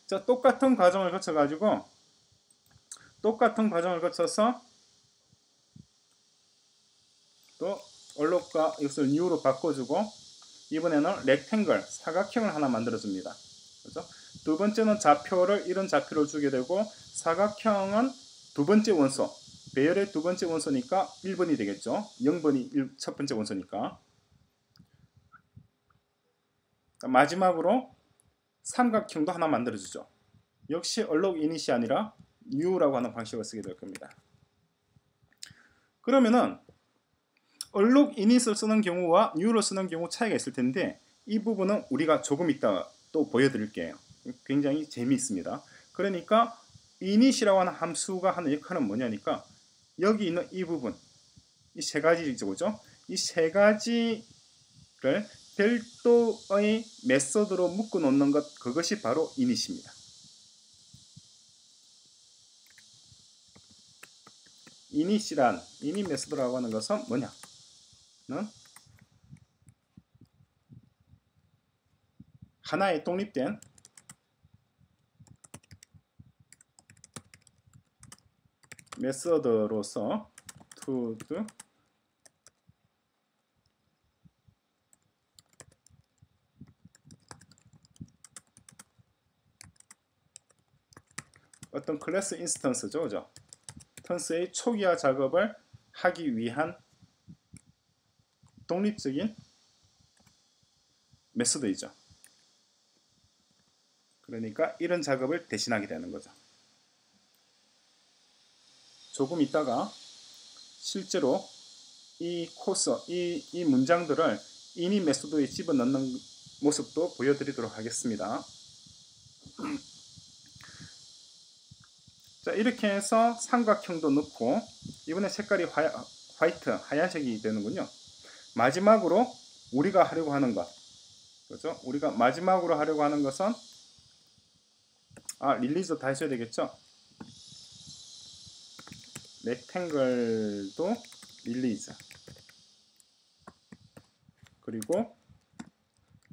자, 똑같은 과정을 거쳐가지고 똑같은 과정을 거쳐서 또 얼룩과 이것을 U로 바꿔주고 이번에는 렉탱글 사각형을 하나 만들어줍니다. 그죠? 두 번째는 좌표를 이런 좌표를 주게 되고 사각형은 두 번째 원소 배열의 두 번째 원소니까 1번이 되겠죠. 0번이 첫 번째 원소니까. 마지막으로 삼각형도 하나 만들어주죠. 역시 얼룩 이닛이 아니라 U라고 하는 방식을 쓰게 될 겁니다. 그러면은 얼룩 이닛을 쓰는 경우와 U를 쓰는 경우 차이가 있을 텐데 이 부분은 우리가 조금 이따 또 보여드릴게요. 굉장히 재미있습니다. 그러니까 init이라고 하는 함수가 하는 역할은 뭐냐니까 여기 있는 이 부분 이 세 가지죠, 그죠? 이 세 가지를 별도의 메서드로 묶어 놓는 것 그것이 바로 init입니다. init 메서드라고 하는 것은 뭐냐? 는 하나의 독립된 메서드로서 to do 어떤 클래스 인스턴스죠, 그죠? 인스턴스의 초기화 작업을 하기 위한 독립적인 메소드이죠. 그러니까 이런 작업을 대신하게 되는 거죠. 조금 있다가 실제로 이 코스, 이 문장들을 init 메소드에 집어넣는 모습도 보여드리도록 하겠습니다. 자, 이렇게 해서 삼각형도 넣고 이번에 색깔이 화이트, 하얀색이 되는군요. 마지막으로 우리가 하려고 하는 것, 그렇죠? 우리가 마지막으로 하려고 하는 것은 릴리즈 다 해줘야 되겠죠? 렉탱글도 릴리즈 그리고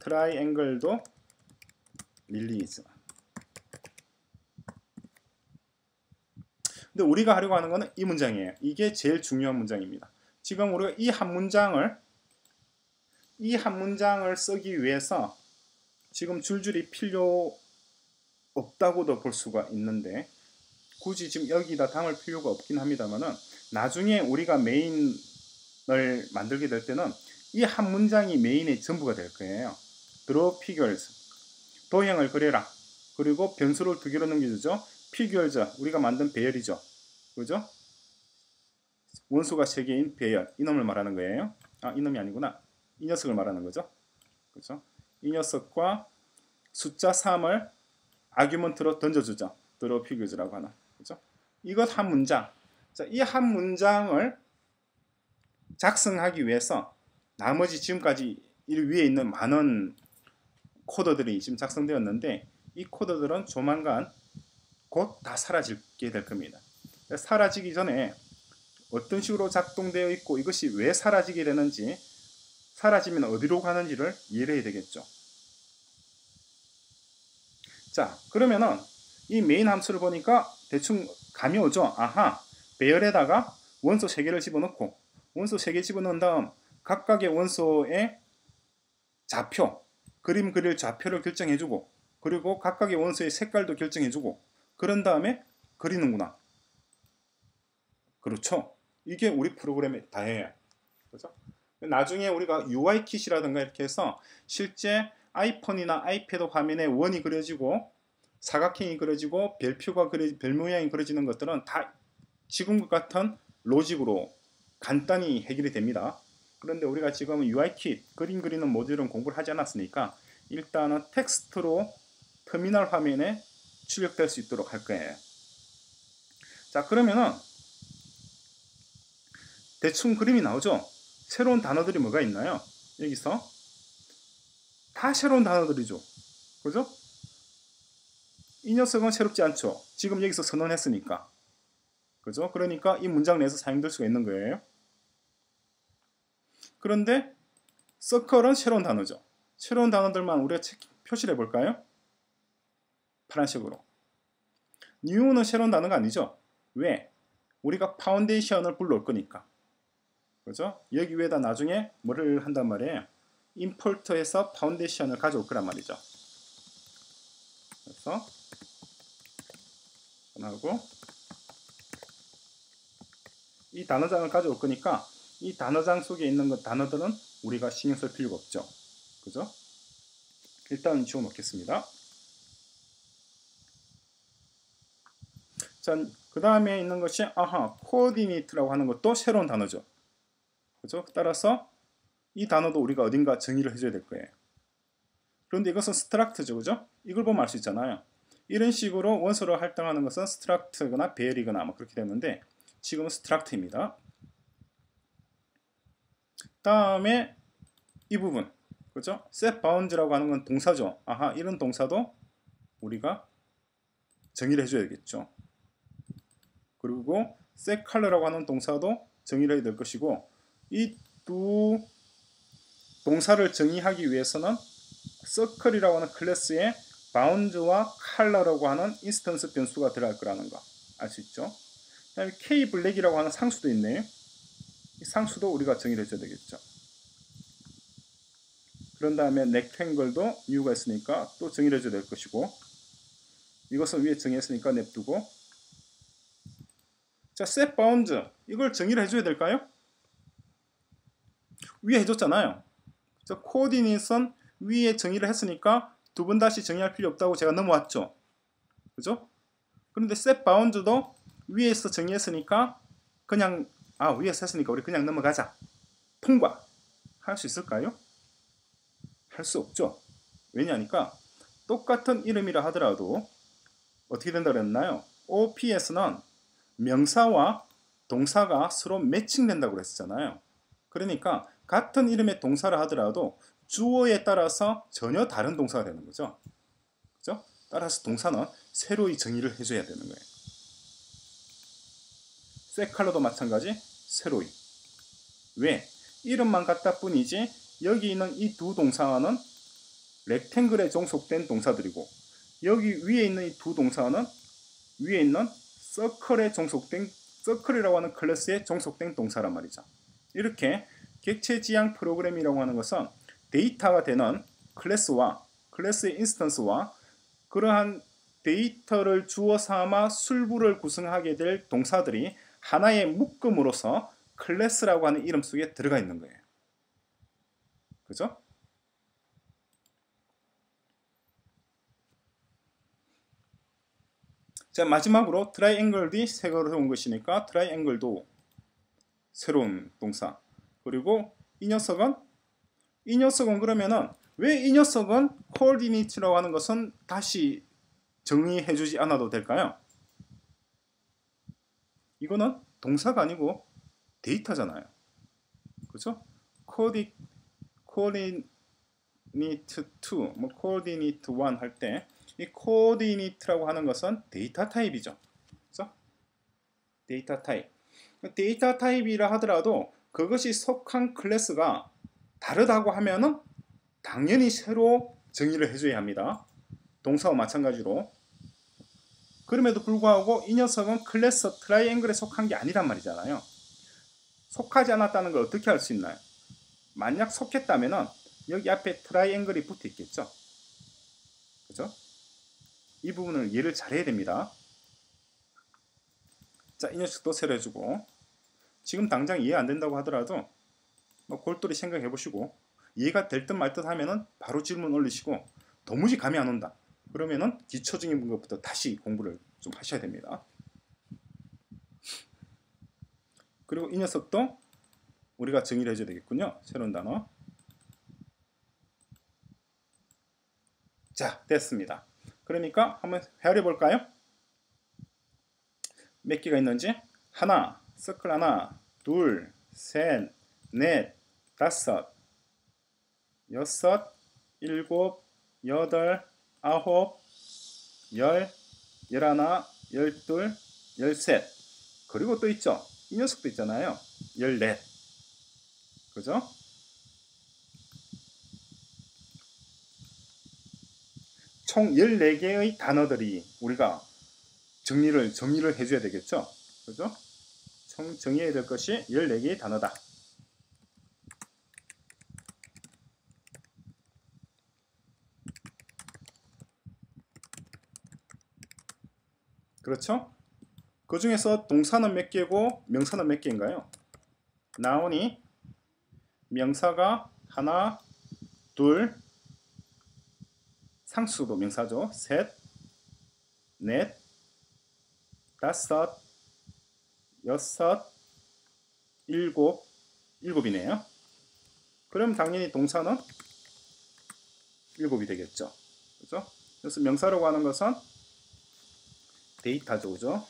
트라이앵글도 릴리즈. 근데 우리가 하려고 하는 거는 이 문장이에요. 이게 제일 중요한 문장입니다. 지금 우리가 이 한 문장을 쓰기 위해서 지금 줄줄이 필요 없다고도 볼 수가 있는데 굳이 지금 여기다 담을 필요가 없긴 합니다만은 나중에 우리가 메인을 만들게 될 때는 이 한 문장이 메인의 전부가 될 거예요. Draw figures 도형을 그려라. 그리고 변수를 두 개로 넘겨주죠. figures 우리가 만든 배열이죠. 그죠? 원소가 3개인 배열 이놈을 말하는 거예요. 이놈이 아니구나. 이 녀석을 말하는 거죠. 그죠? 이 녀석과 숫자 3을 아규먼트로 던져주죠. Draw figures라고 하는. 그죠? 이것 한 문장. 자, 이 한 문장을 작성하기 위해서 나머지 지금까지 이 위에 있는 많은 코드들이 지금 작성되었는데 이 코드들은 조만간 곧 다 사라지게 될 겁니다. 사라지기 전에 어떤 식으로 작동되어 있고 이것이 왜 사라지게 되는지 사라지면 어디로 가는지를 이해를 해야 되겠죠. 자, 그러면은 이 메인 함수를 보니까 대충 감이 오죠. 아하, 배열에다가 원소 3개를 집어넣고 원소 3개 집어넣은 다음 각각의 원소의 좌표, 그림 그릴 좌표를 결정해주고 그리고 각각의 원소의 색깔도 결정해주고 그런 다음에 그리는구나. 그렇죠. 이게 우리 프로그램의 다예요. 그렇죠? 나중에 우리가 UI킷이라든가 이렇게 해서 실제 아이폰이나 아이패드 화면에 원이 그려지고 사각형이 그려지고 별 모양이 그려지는 것들은 다 지금과 같은 로직으로 간단히 해결이 됩니다. 그런데 우리가 지금 UIKit 그림 그리는 모듈은 공부를 하지 않았으니까 일단은 텍스트로 터미널 화면에 출력될 수 있도록 할 거예요. 자, 그러면은 대충 그림이 나오죠. 새로운 단어들이 뭐가 있나요? 여기서 다 새로운 단어들이죠. 그죠? 이 녀석은 새롭지 않죠. 지금 여기서 선언했으니까. 그죠? 그러니까 이 문장 내에서 사용될 수가 있는 거예요. 그런데 서클은 새로운 단어죠. 새로운 단어들만 우리가 표시를 해볼까요? 파란색으로. new는 새로운 단어가 아니죠. 왜? 우리가 파운데이션을 불러올 거니까. 그죠? 여기 위에다 나중에 뭐를 한단 말이에요? 임포트해서 파운데이션을 가져올 거란 말이죠. 그래서 하고 이 단어장을 가져올 거니까 이 단어장 속에 있는 단어들은 우리가 신경 쓸 필요가 없죠. 그죠? 일단 지워 놓겠습니다. 자, 그 다음에 있는 것이 coordinate라고 하는 것도 새로운 단어죠. 그죠? 따라서 이 단어도 우리가 어딘가 정의를 해줘야 될 거예요. 그런데 이것은 struct죠. 그죠? 이걸 보면 알 수 있잖아요. 이런 식으로 원소로 할당하는 것은 struct거나 bear이거나 뭐 그렇게 되는데 지금은 struct입니다. 다음에 이 부분, 그죠? set bounds라고 하는 건 동사죠. 이런 동사도 우리가 정의를 해줘야 되겠죠. 그리고 set color라고 하는 동사도 정의를 해야 될 것이고 이 두 동사를 정의하기 위해서는 circle이라고 하는 클래스에 bounds와 color라고 하는 인스턴스 변수가 들어갈 거라는 거 알 수 있죠. 그 다음에 kblack이라고 하는 상수도 있네요. 이 상수도 우리가 정의를 해줘야 되겠죠. 그런 다음에 rectangle도 new가 있으니까 또 정의를 해줘야 될 것이고 이것은 위에 정의했으니까 냅두고 자, set bounds 이걸 정의를 해줘야 될까요? 위에 해줬잖아요. coordinate은 위에 정의를 했으니까 두 번 다시 정의할 필요 없다고 제가 넘어왔죠. 그죠? 그런데 set bounds도 위에서 정의했으니까 그냥 위에서 했으니까 우리 그냥 넘어가자. 통과. 할 수 있을까요? 할 수 없죠. 왜냐니까 똑같은 이름이라 하더라도 어떻게 된다고 그랬나요? OPS는 명사와 동사가 서로 매칭된다고 그랬잖아요. 그러니까 같은 이름의 동사를 하더라도 주어에 따라서 전혀 다른 동사가 되는 거죠. 그죠? 따라서 동사는 새로이 정의를 해줘야 되는 거예요. set color도 마찬가지 새로이. 왜? 이름만 같다 뿐이지 여기 있는 이 두 동사는 rectangle에 종속된 동사들이고 여기 위에 있는 이 두 동사는 위에 있는 circle에 종속된 circle이라고 하는 클래스에 종속된 동사란 말이죠. 이렇게 객체지향 프로그램이라고 하는 것은 데이터가 되는 클래스와 클래스의 인스턴스와 그러한 데이터를 주어 삼아 술부를 구성하게 될 동사들이 하나의 묶음으로서 클래스라고 하는 이름 속에 들어가 있는 거예요. 그죠? 자, 마지막으로 트라이앵글이 새로 온 것이니까 트라이앵글도 새로운 동사. 그리고 이 녀석은 그러면은 왜 이 녀석은 coordinate라고 하는 것은 다시 정의해 주지 않아도 될까요? 이거는 동사가 아니고 데이터잖아요. 그렇죠? coordinate 2, 뭐 coordinate 1 할 때 이 coordinate라고 하는 것은 데이터 타입이죠. 그렇죠? 데이터 타입. 데이터 타입이라 하더라도 그것이 속한 클래스가 다르다고 하면은 당연히 새로 정의를 해줘야 합니다. 동사와 마찬가지로. 그럼에도 불구하고 이 녀석은 클래스 트라이앵글에 속한 게 아니란 말이잖아요. 속하지 않았다는 걸 어떻게 알 수 있나요? 만약 속했다면은 여기 앞에 트라이앵글이 붙어 있겠죠. 그죠? 이 부분을 이해를 잘 해야 됩니다. 자, 이 녀석도 새로 해주고 지금 당장 이해 안 된다고 하더라도 뭐 골똘히 생각해 보시고 이해가 될 듯 말 듯 하면은 바로 질문 올리시고 도무지 감이 안 온다. 그러면은 기초적인 것부터 다시 공부를 좀 하셔야 됩니다. 그리고 이 녀석도 우리가 정의를 해줘야 되겠군요. 새로운 단어. 자, 됐습니다. 그러니까 한번 헤아려 볼까요? 몇 개가 있는지? 하나, 서클 하나, 둘, 셋, 넷, 다섯, 여섯, 일곱, 여덟, 아홉, 열, 열하나, 열둘, 열셋. 그리고 또 있죠. 이 녀석도 있잖아요. 열넷. 그죠? 총 14개의 단어들이 우리가 정리를 해줘야 되겠죠. 그죠? 총 정의해야 될 것이 14개의 단어다. 그렇죠? 그 중에서 동사는 몇 개고 명사는 몇 개인가요? 나오니 명사가 하나, 둘, 상수도 명사죠. 셋, 넷, 다섯, 여섯, 일곱이네요. 그럼 당연히 동사는 7이 되겠죠. 그죠? 그래서 명사라고 하는 것은 데이터죠. 그죠?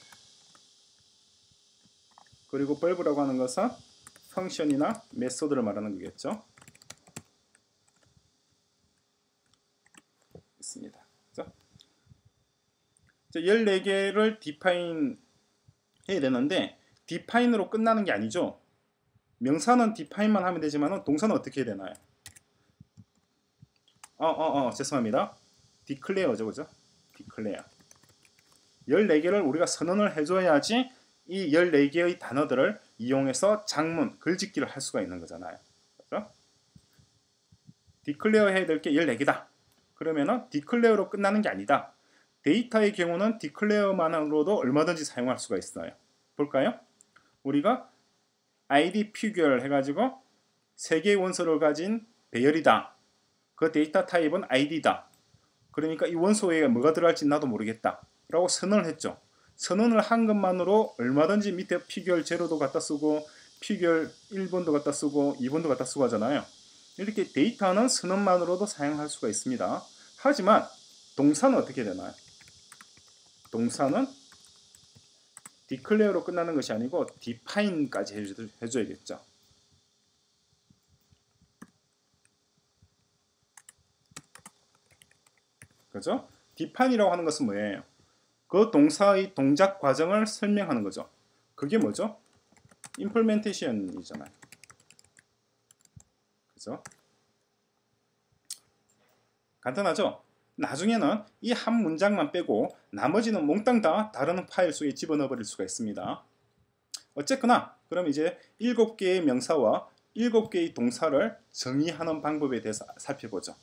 그리고 verb라고 하는 것은 펑션이나 메소드를 말하는 거겠죠. 있습니다. 그죠? 14개를 define 해야 되는데 define으로 끝나는 게 아니죠. 명사는 define만 하면 되지만 동사는 어떻게 해야 되나요? 죄송합니다. declare죠. 그죠? declare. 14개를 우리가 선언을 해줘야지 이 14개의 단어들을 이용해서 장문, 글짓기를 할 수가 있는 거잖아요. 그렇죠? declare 해야 될 게 14개다. 그러면은 declare로 끝나는 게 아니다. 데이터의 경우는 declare만으로도 얼마든지 사용할 수가 있어요. 볼까요? 우리가 id figure 해가지고 3개의 원소를 가진 배열이다. 그 데이터 타입은 id다. 그러니까 이 원소에 뭐가 들어갈지 나도 모르겠다. 라고 선언을 했죠. 선언을 한 것만으로 얼마든지 밑에 피규어 제로도 갖다 쓰고 피규어 1번도 갖다 쓰고 2번도 갖다 쓰고 하잖아요. 이렇게 데이터는 선언만으로도 사용할 수가 있습니다. 하지만 동사는 어떻게 되나요? 동사는 declare로 끝나는 것이 아니고 define까지 해줘야겠죠. 그죠? define이라고 하는 것은 뭐예요? 그 동사의 동작 과정을 설명하는 거죠. 그게 뭐죠? implementation이잖아요. 그죠? 간단하죠? 나중에는 이 한 문장만 빼고 나머지는 몽땅 다 다른 파일 속에 집어넣어 버릴 수가 있습니다. 어쨌거나 그럼 이제 7개의 명사와 7개의 동사를 정의하는 방법에 대해서 살펴보죠.